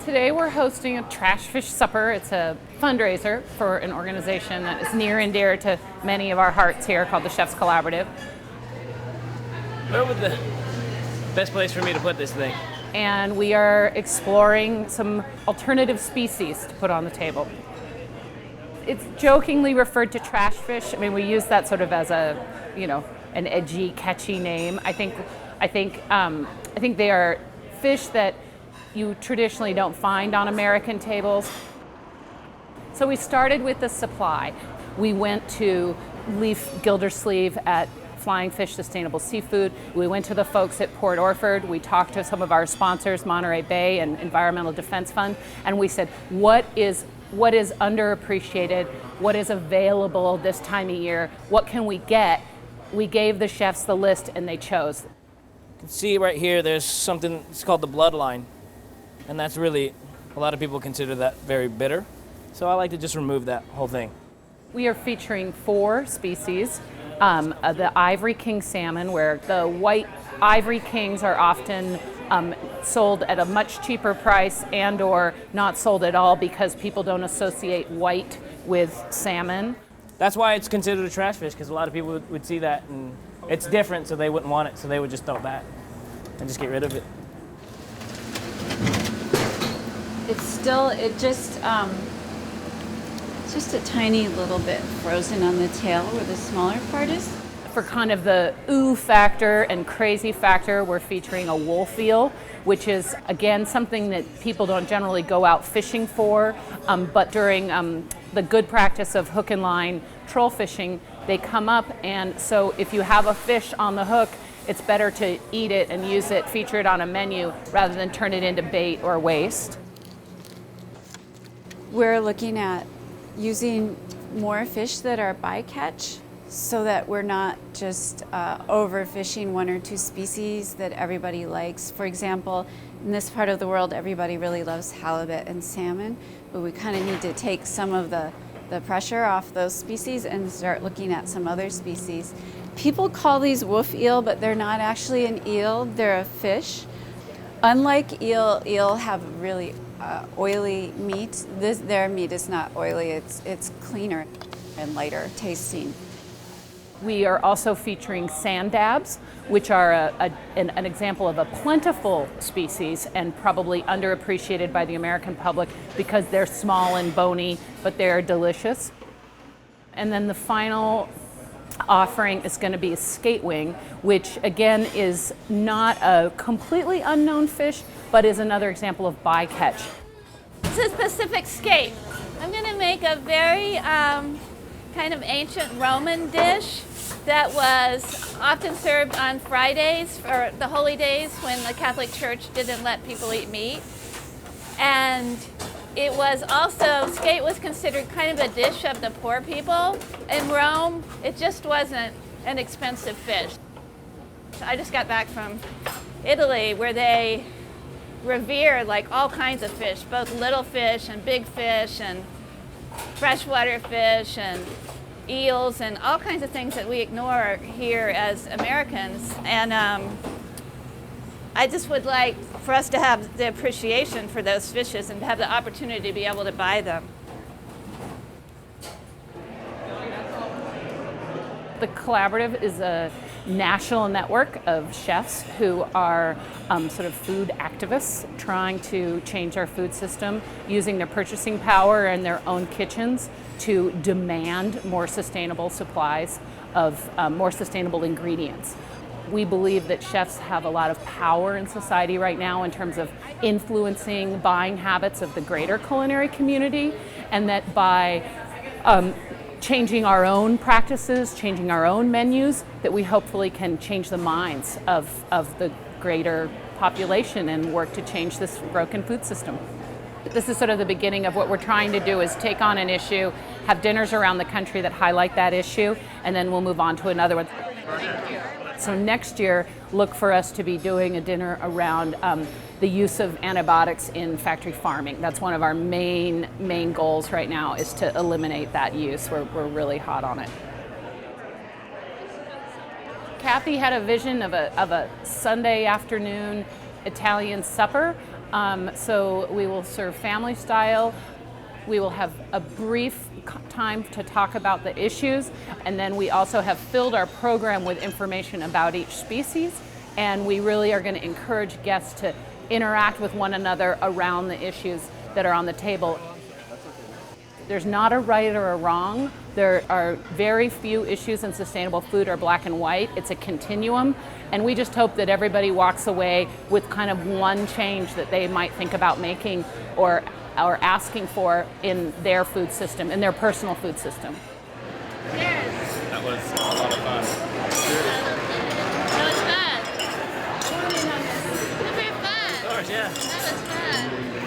Today we're hosting a trash fish supper. It's a fundraiser for an organization that is near and dear to many of our hearts here called the Chefs Collaborative. Where would the best place for me to put this thing? And we are exploring some alternative species to put on the table. It's jokingly referred to trash fish. I mean, we use that sort of as a, an edgy, catchy name. I think they are fish that you traditionally don't find on American tables. So we started with the supply. We went to Leaf Gildersleeve at Flying Fish Sustainable Seafood. We went to the folks at Port Orford. We talked to some of our sponsors, Monterey Bay and Environmental Defense Fund, and we said, what is underappreciated? What is available this time of year? What can we get? We gave the chefs the list and they chose. You can see right here there's something, it's called the bloodline. And that's really, a lot of people consider that very bitter. So I like to just remove that whole thing. We are featuring 4 species. The ivory king salmon, where the white ivory kings are often sold at a much cheaper price and or not sold at all because people don't associate white with salmon. That's why it's considered a trash fish, because a lot of people would see that and it's different, so they wouldn't want it, so they would just throw it back and just get rid of it. It's just a tiny little bit frozen on the tail where the smaller part is. For kind of the ooh factor and crazy factor, we're featuring a wolf eel, which is, again, something that people don't generally go out fishing for, but during the good practice of hook and line troll fishing, they come up, and so if you have a fish on the hook, it's better to eat it and use it, feature it on a menu, rather than turn it into bait or waste. We're looking at using more fish that are bycatch so that we're not just overfishing 1 or 2 species that everybody likes. For example, in this part of the world, everybody really loves halibut and salmon, but we kind of need to take some of the pressure off those species and start looking at some other species. People call these wolf eel, but they're not actually an eel, they're a fish. Unlike eel have really oily meat. Their meat is not oily, it's cleaner and lighter tasting. We are also featuring sand dabs, which are an example of a plentiful species and probably underappreciated by the American public because they're small and bony, but they're delicious. And then the final offering is going to be a skate wing, which again is not a completely unknown fish, but is another example of bycatch. This is Pacific skate. I'm going to make a very kind of ancient Roman dish that was often served on Fridays for the holy days when the Catholic Church didn't let people eat meat. And it was also, skate was considered kind of a dish of the poor people. In Rome, it just wasn't an expensive fish. I just got back from Italy where they revere like all kinds of fish, both little fish and big fish and freshwater fish and eels and all kinds of things that we ignore here as Americans. And I just would like for us to have the appreciation for those fishes and to have the opportunity to be able to buy them. The Collaborative is a national network of chefs who are sort of food activists trying to change our food system, using their purchasing power and their own kitchens to demand more sustainable supplies of more sustainable ingredients. We believe that chefs have a lot of power in society right now in terms of influencing buying habits of the greater culinary community, and that by changing our own practices, changing our own menus, that we hopefully can change the minds of the greater population and work to change this broken food system. This is sort of the beginning of what we're trying to do, is take on an issue, have dinners around the country that highlight that issue, and then we'll move on to another one. So next year, look for us to be doing a dinner around the use of antibiotics in factory farming. That's one of our main goals right now, is to eliminate that use. We're really hot on it. Kathy had a vision of a Sunday afternoon Italian supper So we will serve family style. We will have a brief time to talk about the issues, and then we also have filled our program with information about each species, and we really are going to encourage guests to interact with one another around the issues that are on the table. There's not a right or a wrong. There are very few issues in sustainable food are black and white. It's a continuum, and we just hope that everybody walks away with kind of one change that they might think about making or asking for in their food system, in their personal food system. Cheers. That was a lot of fun. That was fun. Super fun. Of course, yeah. That was fun.